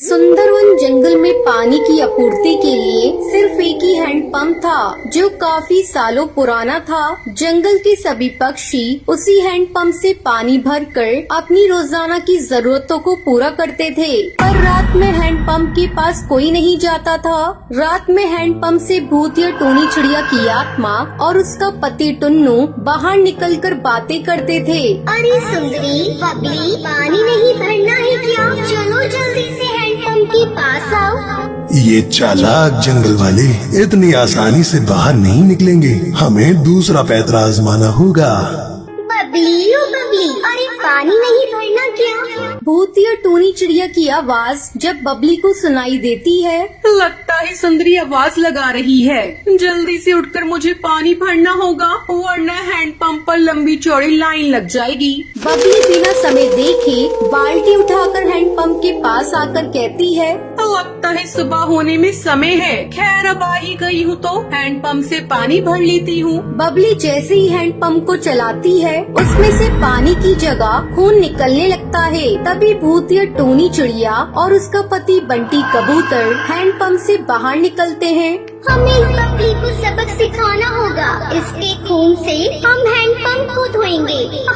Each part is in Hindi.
सुंदरवन जंगल में पानी की आपूर्ति के लिए सिर्फ एक ही हैंडपंप था जो काफी सालों पुराना था। जंगल के सभी पक्षी उसी हैंडपंप से पानी भरकर अपनी रोजाना की जरूरतों को पूरा करते थे। पर रात में हैंडपंप के पास कोई नहीं जाता था। रात में हैंडपंप से भूतिया टूनी चिड़िया की आत्मा और उसका पति टुन्नू बाहर निकलकर बातें करते थे। अरे सुंदरी बबली, पानी नहीं भरना है क्या? चलो जल्दी से हैंडपंप के पास आओ। ये चालाक जंगल वाले इतनी आसानी से बाहर नहीं निकलेंगे, हमें दूसरा पैतरा आजमाना होगा। बबली ओ बबली, अरे पानी नहीं भरना क्या? भूतिया टूनी चिड़िया की आवाज जब बबली को सुनाई देती है, लगता है सुंदरी आवाज लगा रही है। जल्दी से उठकर मुझे पानी भरना होगा, वरना हैंडपंप पर लंबी चौड़ी लाइन लग जाएगी। बबली बिना समय देखे बाल्टी उठाकर हैंडपंप के पास आकर कहती है, लगता है सुबह होने में समय है। खैर अब आ ही गई हूँ तो हैंडपंप से पानी भर लेती हूँ। बबली जैसे ही हैंडपंप को चलाती है उसमें से पानी की जगह खून निकलने लगता है। तभी भूतिया टूनी चिड़िया और उसका पति बंटी कबूतर हैंडपंप से बाहर निकलते हैं। हमें इस बबली को सबक सिखाना होगा। इसके खून से हम हैंडपंप को धोएंगे।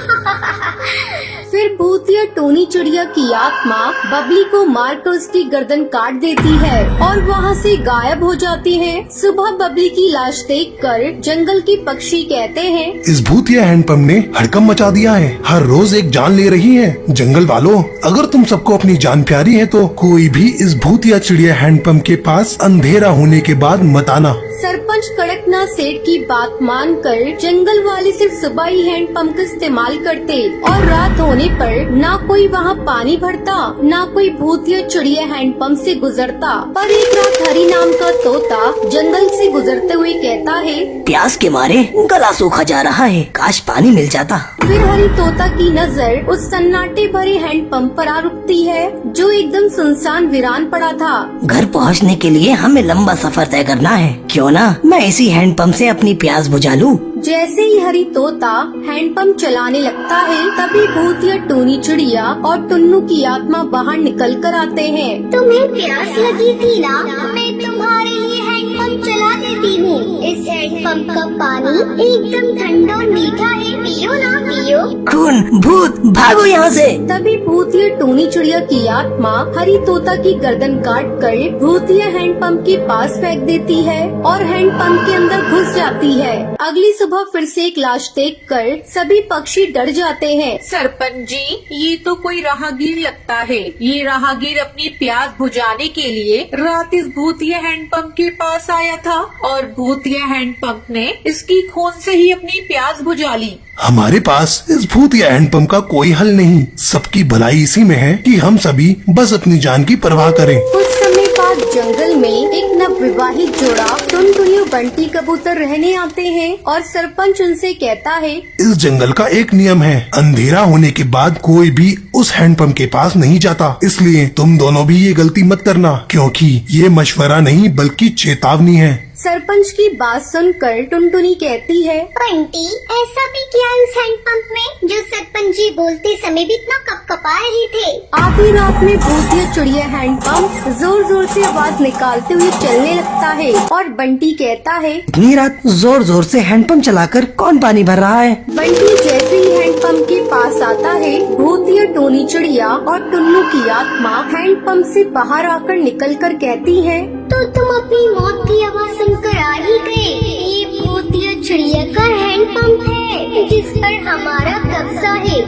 फिर भूतिया टूनी चिड़िया की आत्मा बबली को मारकर उसकी गर्दन काट देती है और वहाँ से गायब हो जाती है। सुबह बबली की लाश देखकर जंगल के पक्षी कहते हैं, इस भूतिया हैंडपंप ने हड़कंप मचा दिया है, हर रोज एक जान ले रही है। जंगल वालों, अगर तुम सबको अपनी जान प्यारी है तो कोई भी इस भूतिया चिड़िया हैंडपंप के पास अंधेरा होने के बाद मत आना। सरपंच कड़कनाथ सेठ की बात मानकर जंगल वाले सिर्फ सुबह ही हैंडपंप का इस्तेमाल करते और रात होने पर ना कोई वहाँ पानी भरता, ना कोई भूतिया चिड़िया हैंडपंप से गुजरता। पर एक रात हरी नाम का तोता जंगल से गुजरते हुए कहता है, प्यास के मारे गला सूखा जा रहा है, काश पानी मिल जाता। फिर हरी तोता की नजर उस सन्नाटे भरे हैंडपंप पर आ रुकती है जो एकदम सुनसान वीरान पड़ा था। घर पहुंचने के लिए हमें लंबा सफर तय करना है, क्यों ना मैं इसी हैंडपंप से अपनी प्यास बुझा लूं। जैसे ही हरी तोता हैंडपंप चलाने लगता है तभी भूतिया टूनी चिड़िया और टुन्नू की आत्मा बाहर निकल कर आते हैं। तुम्हें प्यास लगी थी ना? मैं तुम्हारे लिए हैंडपंप चला देती हूँ। इस हैंडपंप का पानी एकदम ठंडा और मीठा है, पियो ना पियो। खून, भूत, भागो यहाँ से। तभी भूतिया टूनी चिड़िया की आत्मा हरी तोता की गर्दन काट कर भूतिया हैंडपंप के पास फेंक देती है और हैंडपंप के अंदर घुस जाती है। अगली सुबह फिर से एक लाश देखकर सभी पक्षी डर जाते हैं। सरपंच जी, ये तो कोई राहगीर लगता है। ये राहगीर अपनी प्यास बुझाने के लिए रात इस भूतिया हैंडपंप के पास आया था और भूतिया हैंडपंप ने इसकी खून से ही अपनी प्यास बुझा ली। हमारे पास इस भूतिया हैंडपंप का कोई हल नहीं, सबकी भलाई इसी में है कि हम सभी बस अपनी जान की परवाह करें। कुछ समय बाद जंगल में एक नवविवाहित जोड़ा टुनटुनी और बंटी कबूतर रहने आते हैं और सरपंच उनसे कहता है, इस जंगल का एक नियम है, अंधेरा होने के बाद कोई भी उस हैंडपंप के पास नहीं जाता। इसलिए तुम दोनों भी ये गलती मत करना, क्योंकि ये मशवरा नहीं बल्कि चेतावनी है। सरपंच की बात सुनकर टुनटुनी कहती है, बंटी, ऐसा भी क्या है उस हैंडपंप में जो सरपंच जी बोलते समय भी इतना कपकपा रहे थे? आधी रात में भूतिया चिड़िया हैंडपंप जोर जोर से आवाज निकालते हुए चलने लगता है और बंटी कहता है, इतनी रात जोर जोर से हैंडपंप चलाकर कौन पानी भर रहा है? बंटी जैसे ही हैंडपंप के पास आता है भूतिया टूनी चिड़िया और टुन्नू की आत्मा हैंडपंप से बाहर आकर निकलकर कहती है, तो तुम अपनी मौत की आवाज सुनकर आ ही गए। ये भूतिया चिड़िया का हैंडपंप है जिस पर हमारा कब्जा है।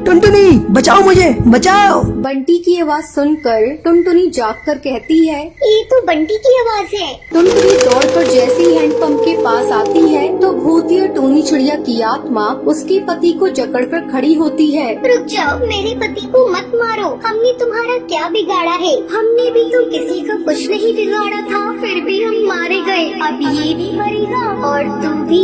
टुनटुनी, बचाओ मुझे, बचाओ। बंटी की आवाज सुनकर टुनटुनी जागकर कहती है, ये तो बंटी की आवाज है। टुनटुनी दौड़कर जैसे ही हैंडपंप के पास आती है तो भूतिया टूनी चिड़िया की आत्मा उसके पति को जकड़कर खड़ी होती है। रुक जाओ, मेरे पति को मत मारो। हमने तुम्हारा क्या बिगाड़ा है? हमने भी तो किसी का कुछ नहीं बिगाड़ा था, फिर भी हम मारे गए। अब ये भी मरेगा और तू भी।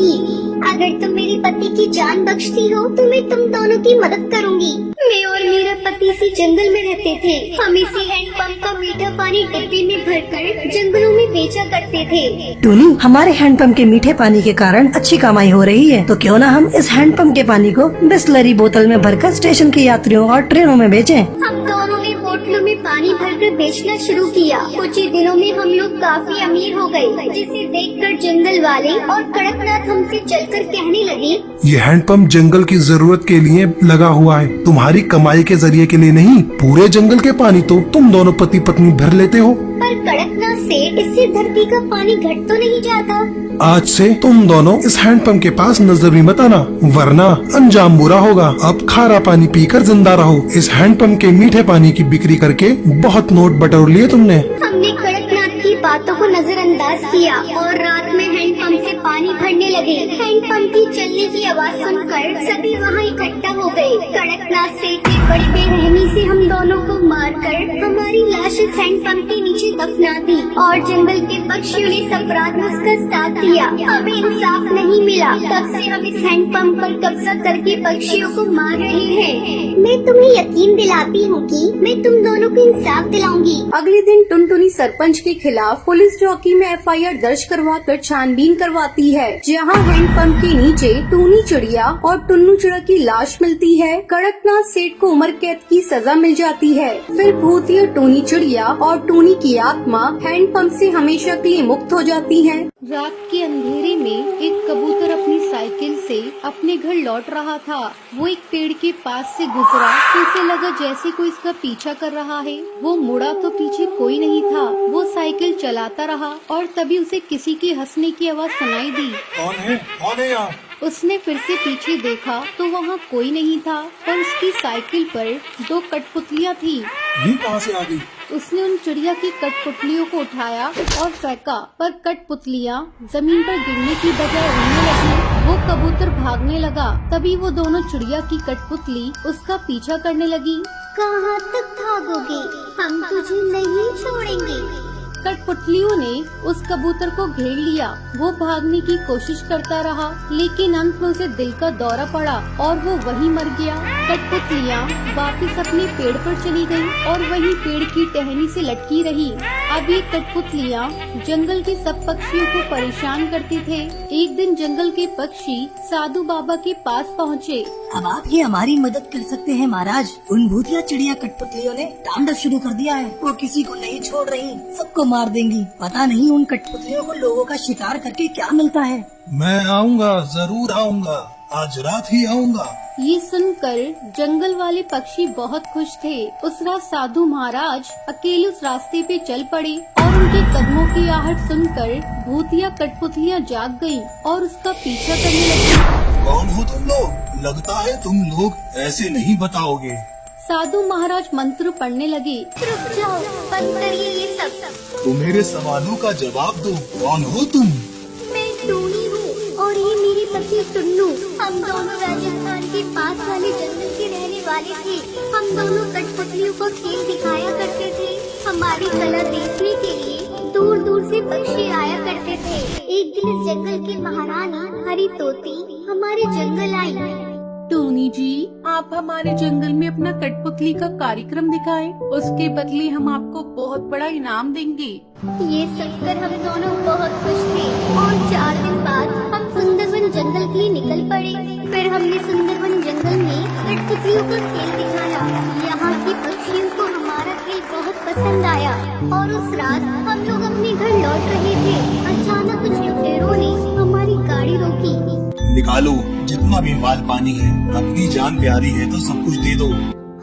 अगर तुम मेरे पति की जान बख्शती हो तो मैं तुम दोनों की मदद करूंगी। मैं और मेरा पति इसी जंगल में रहते थे। हम इसी हैंडपंप का मीठा पानी डिब्बे में भरकर जंगलों में बेचा करते थे। टूनी, हमारे हैंडपंप के मीठे पानी के कारण अच्छी कमाई हो रही है, तो क्यों ना हम इस हैंडपंप के पानी को बिस्लरी बोतल में भरकर स्टेशन के यात्रियों और ट्रेनों में बेचें। हम दोनों ने बोतलों में पानी भरकर बेचना शुरू किया। कुछ ही दिनों में हम लोग काफी अमीर हो गए, जिसे देखकर जंगल वाले और कड़कनाथ हमसे चलकर कहने लगे, ये हैंडपंप जंगल की जरूरत के लिए लगा हुआ है, तुम्हारी कमाई के जरिए के लिए नहीं। पूरे जंगल के पानी तो तुम दोनों पति पत्नी भर लेते हो। पर कड़कनाथ सेठ, इससे धरती का पानी घट तो नहीं जाता। आज से तुम दोनों इस हैंडपंप के पास नजर भी मत आना, वरना अंजाम बुरा होगा। अब खारा पानी पीकर जिंदा रहो। इस हैंडपंप के मीठे पानी की बिक्री करके बहुत नोट बटोर लिए तुमने। हमने कड़कनाथ की बातों को नजरअंदाज किया और रात में हैंडपंप से पानी भरने लगे। हैंडपंप की चलने की आवाज सुनकर सभी वहाँ इकट्ठा हो गए। कड़कनाथ सेठ ने बड़ी बेरहमी से हम दोनों को मारकर हमारी लाश इस हैंडपंप के नीचे दफना दी और जंगल के पक्षियों ने सब रात उसका साथ दिया। हमें इंसाफ नहीं मिला, तब से हम इस हैंडपंप पर कब्जा करके पक्षियों को मार रहे हैं। मैं तुम्हें यकीन दिलाती हूँ कि मैं तुम दोनों को इंसाफ दिलाऊंगी। अगले दिन टुनटुनी सरपंच के खिलाफ पुलिस चौकी में FIR दर्ज करवाकर छानबीन करवाती है, जहां हैंडपंप के नीचे टूनी चिड़िया और टुन्नू चिड़ा की लाश मिलती है। कड़कनाथ सेठ को उम्र कैद की सजा मिल जाती है। फिर भूतिया टूनी चिड़िया और टूनी की आत्मा हैंडपंप से हमेशा के लिए मुक्त हो जाती है। रात के अंधेरे में एक कबूतर अपनी साइकिल से अपने घर लौट रहा था। वो एक पेड़ के पास से गुजरा तो उसे लगा जैसे कोई इसका पीछा कर रहा है। वो मुड़ा तो पीछे कोई नहीं था। वो साइकिल चलाता रहा और तभी उसे किसी के हंसने की आवाज सुनाई दी। कौन है? कौन है यहाँ? उसने फिर से पीछे देखा तो वहाँ कोई नहीं था, पर उसकी साइकिल पर 2 कठपुतलियाँ थी। ये कहाँ से आ गई? उसने उन चिड़िया की कठपुतलियों को उठाया और फेंका, पर कठपुतलियाँ जमीन पर गिरने की बजाय उड़ने लगी। वो कबूतर भागने लगा। तभी वो दोनों चिड़िया की कठपुतली उसका पीछा करने लगी। कहाँ तक भागोगे? हम तुझे नहीं छोड़ेंगे। कठपुतलियों ने उस कबूतर को घेर लिया। वो भागने की कोशिश करता रहा, लेकिन अंत में उसे दिल का दौरा पड़ा और वो वहीं मर गया। कठपुतलियाँ वापस अपने पेड़ पर चली गईं और वहीं पेड़ की टहनी से लटकी रही। अब ये कठपुतलियाँ जंगल के सब पक्षियों को परेशान करते थे। एक दिन जंगल के पक्षी साधु बाबा के पास पहुँचे। अब आप ये हमारी मदद कर सकते हैं महाराज। उन भूतिया चिड़िया कठपुतलियों ने तांडव शुरू कर दिया है। वो किसी को नहीं छोड़ रही, सबको मार देंगी। पता नहीं उन कठपुतलियों को लोगों का शिकार करके क्या मिलता है। मैं आऊँगा, जरूर आऊँगा, आज रात ही आऊँगा। ये सुनकर जंगल वाले पक्षी बहुत खुश थे। उस रात साधु महाराज अकेले उस रास्ते पे चल पड़े और उनके कदमों की आहट सुनकर भूतिया कठपुतलियाँ जाग गईं और उसका पीछा करने लगी। कौन हो तुम लोग? लगता है तुम लोग ऐसे नहीं बताओगे। साधु महाराज मंत्र पढ़ने लगे। रुक जाओ, बंद करिए ये सब। तो मेरे सवालों का जवाब दो, कौन हो तुम? मैं टूनी हूँ और ये मेरे पति टुन्नू। हम दोनों राजस्थान के पास वाले जंगल के रहने वाले थे। हम दोनों कठपुतलियों को खेल दिखाया करते थे। हमारी कला देखने के लिए दूर दूर से पक्षी आया करते थे। एक दिन इस जंगल की महारानी हरी तोती हमारे जंगल आई। टोनी जी, आप हमारे जंगल में अपना कठपुतली का कार्यक्रम दिखाएं, उसके बदले हम आपको बहुत बड़ा इनाम देंगे। ये सुनकर हम दोनों बहुत खुश थे और 4 दिन बाद हम सुंदरवन जंगल के लिए निकल पड़े। फिर हमने सुंदरवन जंगल में कठपुतलियों का खेल दिखाया। यहाँ के पक्षियों को हमारा खेल बहुत पसंद आया और उस रात हम लोग अपने घर लौट रहे थे। अचानक कुछ लुटेरों ने हमारी गाड़ी रोकी। निकालो जितना भी माल पानी है, अपनी जान प्यारी है तो सब कुछ दे दो।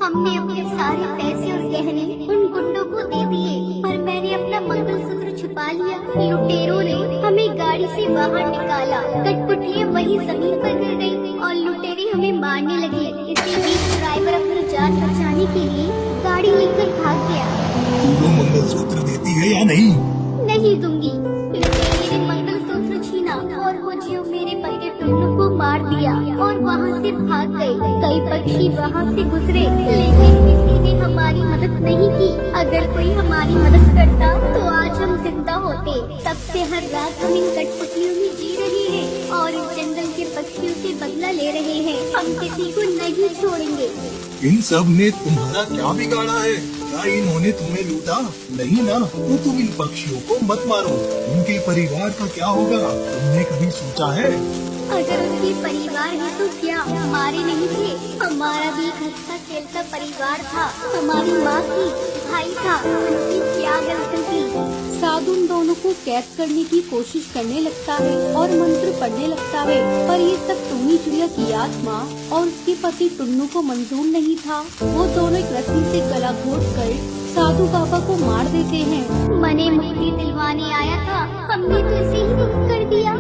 हमने अपने सारे पैसे और गहने उन गुंडों को दे दिए, पर मैंने अपना मंगलसूत्र छुपा लिया। लुटेरों ने हमें गाड़ी से बाहर निकाला। कठपुतलियाँ वहीं जमीन पर गिर गयी और लुटेरे हमें मारने लगे। इसी बीच ड्राइवर अपनी जान बचाने के लिए गाड़ी लेकर भाग गया। तू मंगलसूत्र देती है या नहीं? नहीं दूंगी। लुटेरे ने मंगलसूत्र छीना और वो जीव मेरे पति टुन्नू को मार दिया और वहाँ से भाग गए। कई पक्षी वहाँ से गुजरे, लेकिन किसी ने हमारी मदद नहीं की। अगर कोई हमारी मदद करता तो आज हम जिंदा होते। तब से हर रात हम इन कठपुतलियों में जी रहे हैं और इस जंगल के पक्षियों से बदला ले रहे हैं। हम किसी को नहीं छोड़ेंगे। इन सब ने तुम्हारा क्या बिगाड़ा है? क्या इन्होंने तुम्हें लूटा? नहीं ना, तो तुम इन पक्षियों को मत मारो। उनके परिवार का क्या होगा, तुमने कभी सोचा है? अगर उनके परिवार है तो क्या हमारे नहीं थे? हमारा भी एक हंसता खेलता परिवार था। हमारी माँ थी, भाई था, उनकी क्या गलती थी? साधु उन दोनों को कैद करने की कोशिश करने लगता है और मंत्र पढ़ने लगता है, पर ये सब टुन्नी चिड़िया की आत्मा और उसके पति टुन्नू को मंजूर नहीं था। वो दोनों एक रस्सी से गला घोट कर साधु बाबा को मार देते हैं। मने मुक्ति दिलवाने आया था, हमने तो इसे ही मुक्त कर दिया।